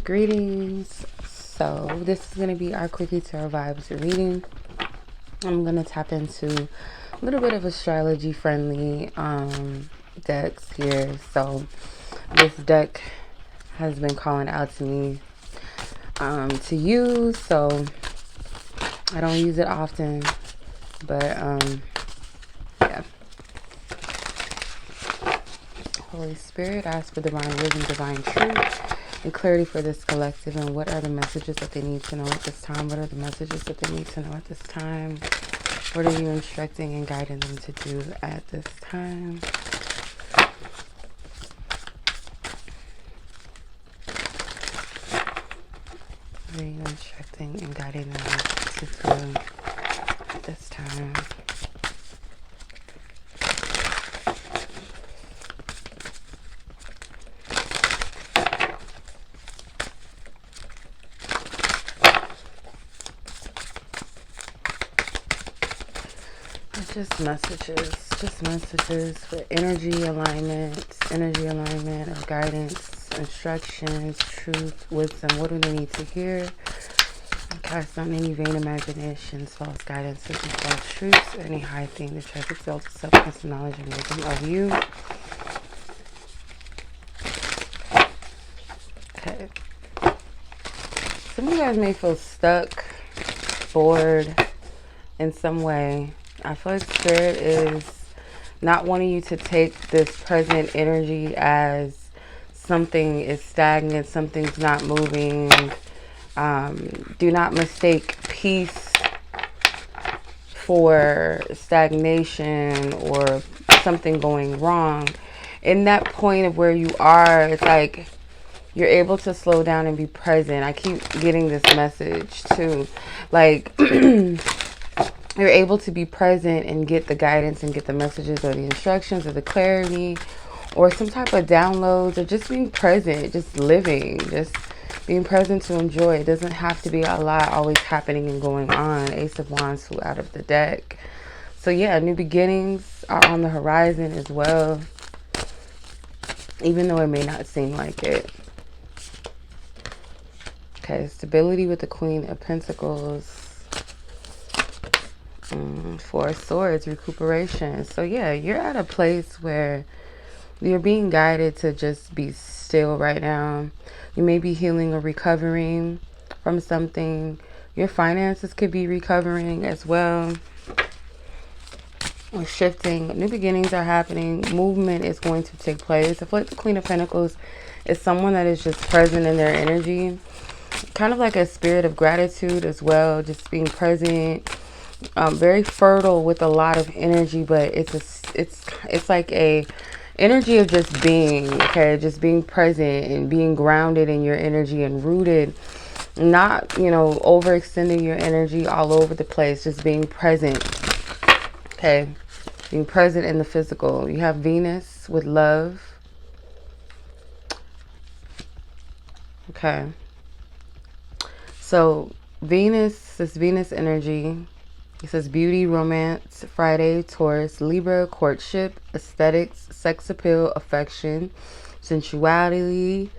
Greetings. So this is going to be our Quickie to our Vibes reading. I'm going to tap into a little bit of astrology friendly decks here. So this deck has been calling out to me to use. So I don't use it often, but yeah. Holy Spirit, ask for divine wisdom, divine truth, and clarity for this collective. And what are the messages that they need to know at this time? What are the messages that they need to know at this time? What are you instructing and guiding them to do at this time? What are you instructing and guiding them to do at this time? Just messages for energy alignment or guidance, instructions, truth, wisdom. What do they need to hear? Cast on any vain imaginations, false guidances, and false truths, or any high thing that tries to exalt the substance, knowledge, and wisdom of you. Okay. Some of you guys may feel stuck, bored in some way. I feel like Spirit is not wanting you to take this present energy as something is stagnant, something's not moving. Do not mistake peace for stagnation or something going wrong. In that point of where you are, it's like you're able to slow down and be present. I keep getting this message too. Like, you're able to be present and get the guidance and get the messages or the instructions or the clarity or some type of downloads, or just being present, just living, just being present to enjoy. It doesn't have to be a lot always happening and going on. Ace of Wands flew out of the deck. So yeah, new beginnings are on the horizon as well, even though it may not seem like it. Okay, stability with the Queen of Pentacles. Four of Swords, recuperation. So yeah, you're at a place where you're being guided to just be still right now. You may be healing or recovering from something. Your finances could be recovering as well, or shifting. New beginnings are happening. Movement is going to take place. I feel like the Queen of Pentacles is someone that is just present in their energy, kind of like a spirit of gratitude as well, just being present. Very fertile with a lot of energy, but it's like a energy of just being, okay, just being present and being grounded in your energy and rooted, not, overextending your energy all over the place, just being present, okay, being present in the physical. You have Venus with love, okay, so this Venus energy. It says beauty, romance, Friday, Taurus, Libra, courtship, aesthetics, sex appeal, affection, sensuality,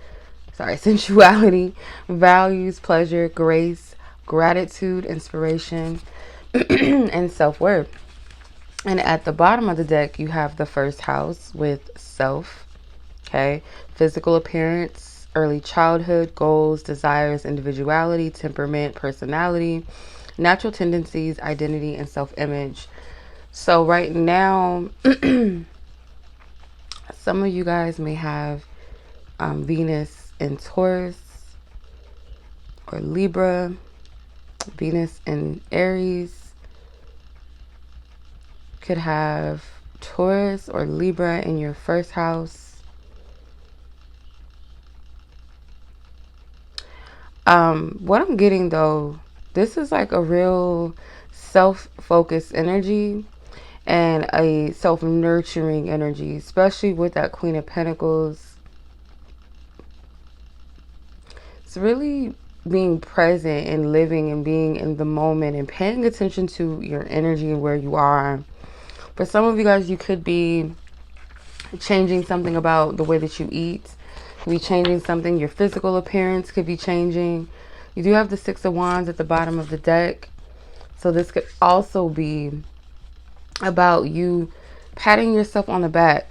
values, pleasure, grace, gratitude, inspiration, and self-worth. And at the bottom of the deck, you have the first house with self, okay, physical appearance, early childhood, goals, desires, individuality, temperament, personality, natural tendencies, identity, and self-image. So right now, some of you guys may have Venus in Taurus or Libra, Venus in Aries. Could have Taurus or Libra in your first house. What I'm getting though, this is like a real self-focused energy and a self-nurturing energy, especially with that Queen of Pentacles. It's really being present and living and being in the moment and paying attention to your energy and where you are. For some of you guys, you could be changing something about the way that you eat, Could be changing something. Your physical appearance could be changing. You do have the Six of Wands at the bottom of the deck. So this could also be about you patting yourself on the back.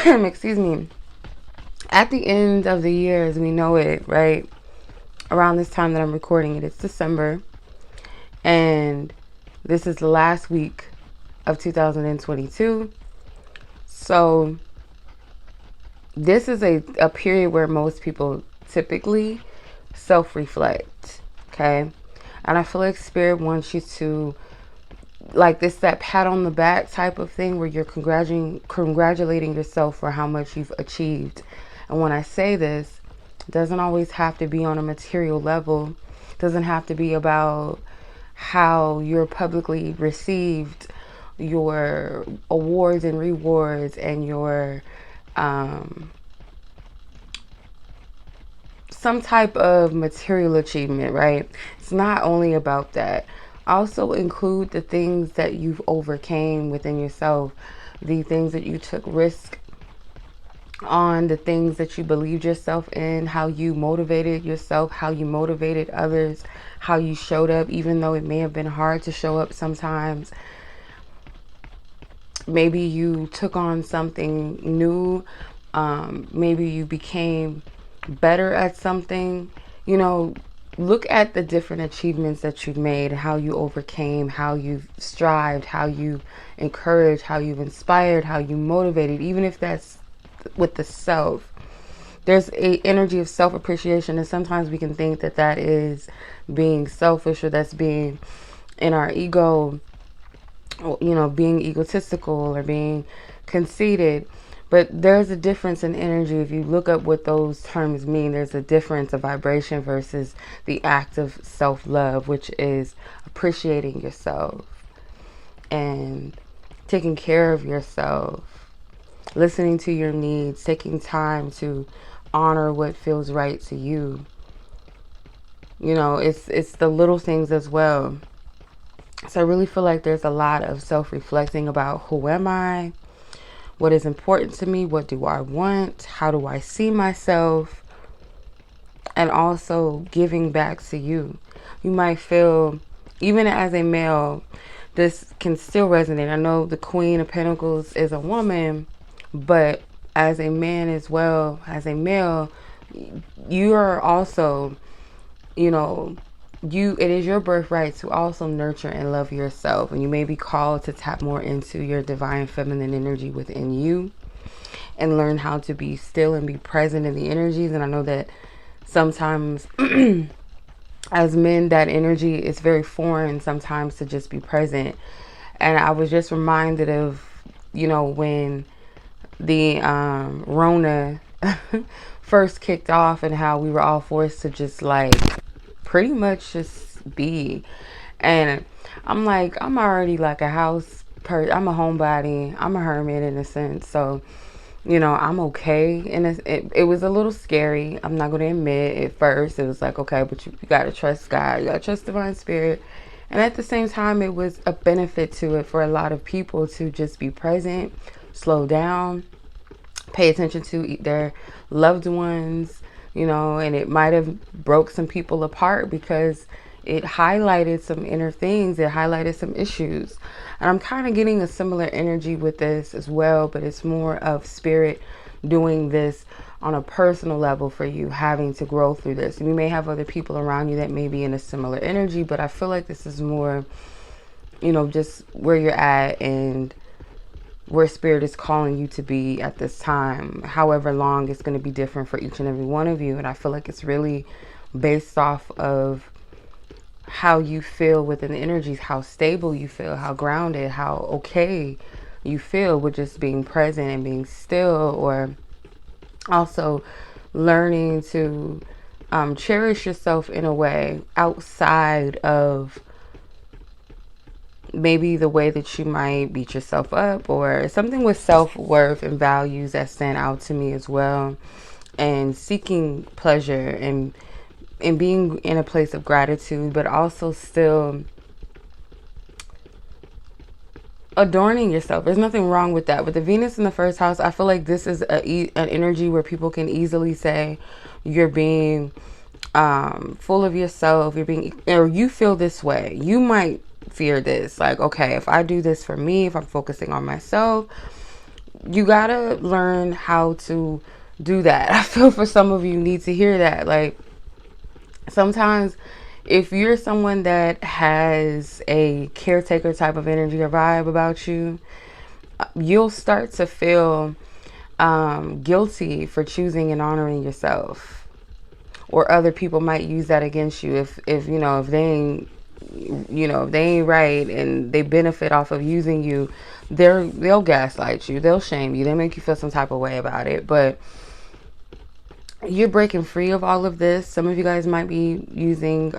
Excuse me. At the end of the year, as we know it, right? Around this time that I'm recording it, it's December. And this is the last week of 2022. So this is a period where most people typically self-reflect, okay? And I feel like Spirit wants you to, like this, that pat on the back type of thing where you're congratulating yourself for how much you've achieved. And when I say this, it doesn't always have to be on a material level. It doesn't have to be about how you're publicly received, your awards and rewards, and your some type of material achievement, right? It's not only about that. Also include the things that you've overcame within yourself, the things that you took risk on, the things that you believed yourself in, how you motivated yourself, how you motivated others, how you showed up, even though it may have been hard to show up sometimes. Maybe you took on something new. Maybe you became better at something. You know, look at the different achievements that you've made, how you overcame, how you've strived, how you encouraged, how you've inspired, how you motivated, even if that's with the self. There's a energy of self-appreciation, and sometimes we can think that that is being selfish, or that's being in our ego, you know, being egotistical or being conceited. But there's a difference in energy. If you look up what those terms mean, there's a difference of vibration versus the act of self-love, which is appreciating yourself and taking care of yourself, listening to your needs, taking time to honor what feels right to you. You know, it's the little things as well. So I really feel like there's a lot of self-reflecting about who am I, what is important to me, what do I want, how do I see myself, and also giving back to you. You might feel, even as a male, this can still resonate. I know the Queen of Pentacles is a woman, but as a man as well, as a male, you are also, you know, it is your birthright to also nurture and love yourself. And you may be called to tap more into your divine feminine energy within you and learn how to be still and be present in the energies. And I know that sometimes as men, that energy is very foreign sometimes to just be present. And I was just reminded of, you know, when the Rona first kicked off and how we were all forced to just like pretty much just be. And I'm like, I'm already like a house person. I'm a homebody. I'm a hermit in a sense. So, you know, I'm okay. And it was a little scary. I'm not going to admit at first. It was like, okay, but you got to trust God. You got to trust divine spirit. And at the same time, it was a benefit to it for a lot of people to just be present, slow down, pay attention to their loved ones, you know, and it might have broke some people apart because it highlighted some inner things. It highlighted some issues. And I'm kind of getting a similar energy with this as well, but it's more of spirit doing this on a personal level for you, having to grow through this. And you may have other people around you that may be in a similar energy, but I feel like this is more, you know, just where you're at and where spirit is calling you to be at this time. However long, it's going to be different for each and every one of you. And I feel like it's really based off of how you feel within the energies, how stable you feel, how grounded, how okay you feel with just being present and being still, or also learning to cherish yourself in a way outside of maybe the way that you might beat yourself up, or something with self-worth and values that stand out to me as well. And seeking pleasure and being in a place of gratitude, but also still adorning yourself. There's nothing wrong with that. With the Venus in the first house, I feel like this is an energy where people can easily say you're being full of yourself, you're being, or you feel this way. You might fear this, like, okay, if I do this for me, if I'm focusing on myself, you gotta learn how to do that. I feel for some of you need to hear that. Like, sometimes if you're someone that has a caretaker type of energy or vibe about you, you'll start to feel guilty for choosing and honoring yourself. Or other people might use that against you if you know, if they ain't, you know, if they ain't right and they benefit off of using you, they'll gaslight you, they'll shame you, they'll make you feel some type of way about it. But you're breaking free of all of this. Some of you guys might be using,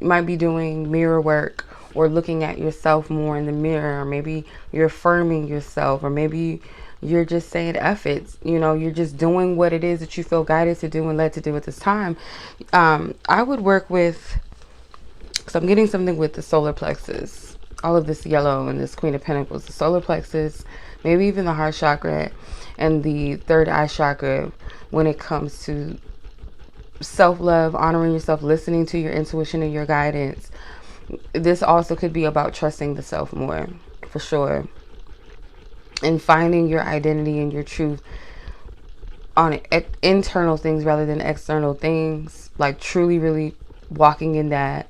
might be doing mirror work or looking at yourself more in the mirror. Or maybe you're affirming yourself, or maybe you're just saying F it. You know, you're just doing what it is that you feel guided to do and led to do at this time. I would work with, so I'm getting something with the solar plexus, all of this yellow and this Queen of Pentacles, the solar plexus, maybe even the heart chakra and the third eye chakra. When it comes to self-love, honoring yourself, listening to your intuition and your guidance, this also could be about trusting the self more, for sure, and finding your identity and your truth on internal things rather than external things, like truly really walking in that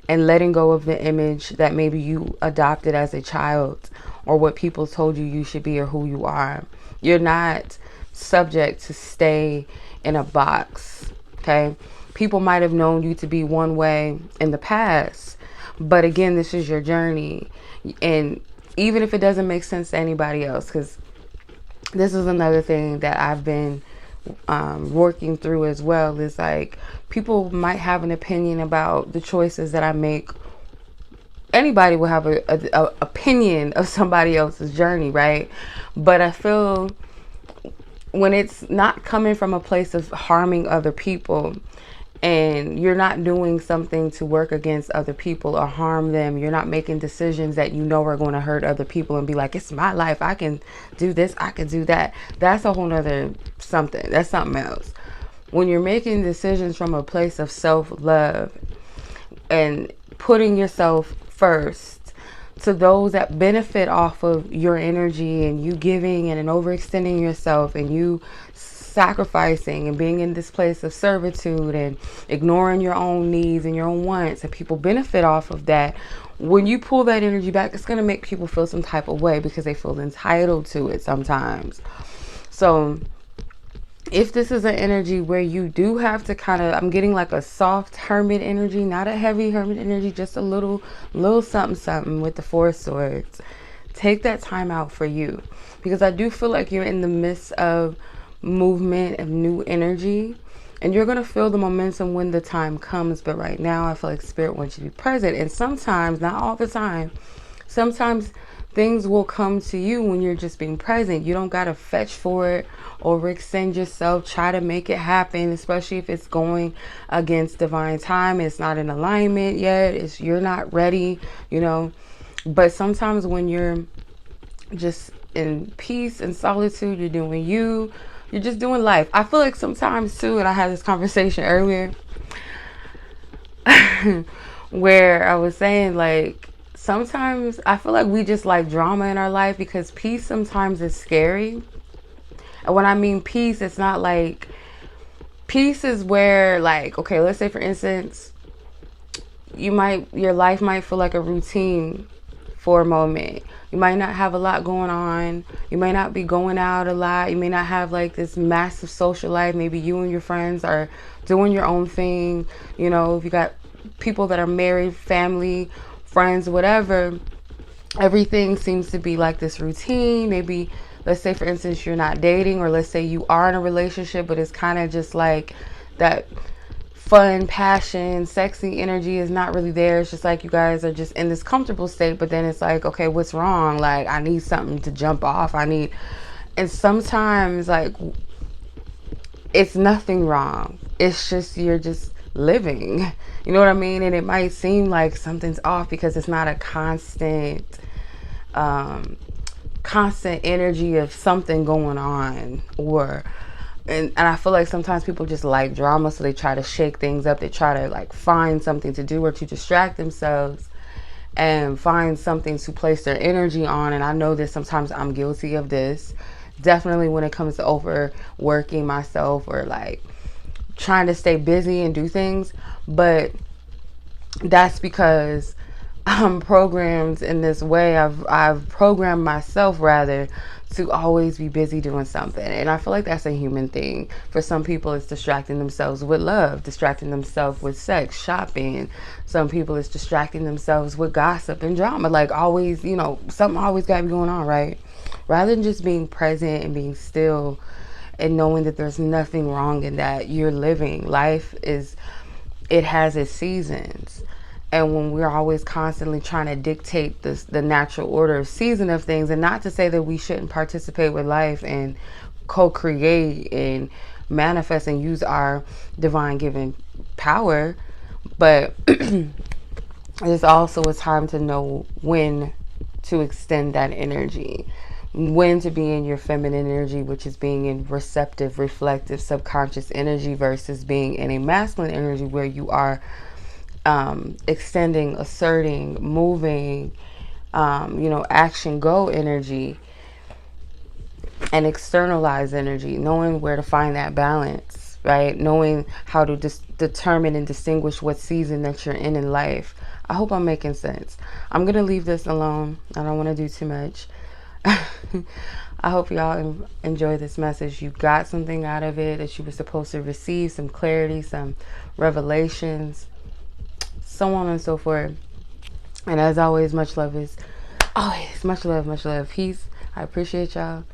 and letting go of the image that maybe you adopted as a child, or what people told you you should be, or who you are. You're not subject to stay in a box. Okay, people might have known you to be one way in the past, but again, this is your journey. And even if it doesn't make sense to anybody else, because this is another thing that I've been working through as well, is like, people might have an opinion about the choices that I make. Anybody will have a opinion of somebody else's journey, right? But I feel when it's not coming from a place of harming other people, and you're not doing something to work against other people or harm them, you're not making decisions that you know are going to hurt other people and be like, it's my life, I can do this, I can do that. That's a whole nother something. That's something else. When you're making decisions from a place of self-love and putting yourself first, to those that benefit off of your energy and you giving and overextending yourself and you sacrificing and being in this place of servitude and ignoring your own needs and your own wants, and people benefit off of that, when you pull that energy back, it's going to make people feel some type of way because they feel entitled to it sometimes. So if this is an energy where you do have to kind of, I'm getting like a soft hermit energy, not a heavy hermit energy, just a little something with the Four of Swords. Take that time out for you, because I do feel like you're in the midst of movement of new energy, and you're going to feel the momentum when the time comes. But right now I feel like Spirit wants you to be present. And sometimes, not all the time, sometimes things will come to you when you're just being present. You don't got to fetch for it, overextend yourself, try to make it happen, especially if it's going against divine time. It's not in alignment yet. You're not ready, you know. But sometimes when you're just in peace and solitude, you're doing you, you're just doing life. I feel like sometimes too, and I had this conversation earlier where I was saying, like, sometimes I feel like we just like drama in our life, because peace sometimes is scary. And when I mean peace, it's not like, peace is where, like, okay, let's say for instance, your life might feel like a routine for a moment. You might not have a lot going on. You might not be going out a lot. You may not have like this massive social life. Maybe you and your friends are doing your own thing. You know, if you got people that are married, family, friends, whatever, everything seems to be like this routine. Maybe, let's say for instance, you're not dating, or let's say you are in a relationship, but it's kind of just like that fun, passion, sexy energy is not really there. It's just like you guys are just in this comfortable state, but then it's like, okay, what's wrong? Like, I need something to jump off. And sometimes, like, it's nothing wrong. It's just, you're just living. You know what I mean? And it might seem like something's off because it's not a constant constant energy of something going on, or and I feel like sometimes people just like drama, so they try to shake things up. They try to like find something to do or to distract themselves and find something to place their energy on. And I know that sometimes I'm guilty of this, definitely when it comes to overworking myself or like trying to stay busy and do things. But that's because I'm programmed in this way. I've programmed myself rather to always be busy doing something. And I feel like that's a human thing. For some people, it's distracting themselves with love, distracting themselves with sex, shopping. Some people, it's distracting themselves with gossip and drama. Like always, you know, something always got to be going on, right? Rather than just being present and being still and knowing that there's nothing wrong in that. You're living. Life is, it has its seasons. And when we're always constantly trying to dictate the natural order of season of things, and not to say that we shouldn't participate with life and co-create and manifest and use our divine given power, but it's also a time to know when to extend that energy, when to be in your feminine energy, which is being in receptive, reflective, subconscious energy, versus being in a masculine energy where you are extending, asserting, moving, action, go energy, and externalize energy, knowing where to find that balance, right? Knowing how to determine and distinguish what season that you're in life. I hope I'm making sense. I'm going to leave this alone. I don't want to do too much. I hope y'all enjoy this message. You got something out of it that you were supposed to receive, some clarity, some revelations, so on and so forth. And as always, much love is always much love, much love. Peace. I appreciate y'all.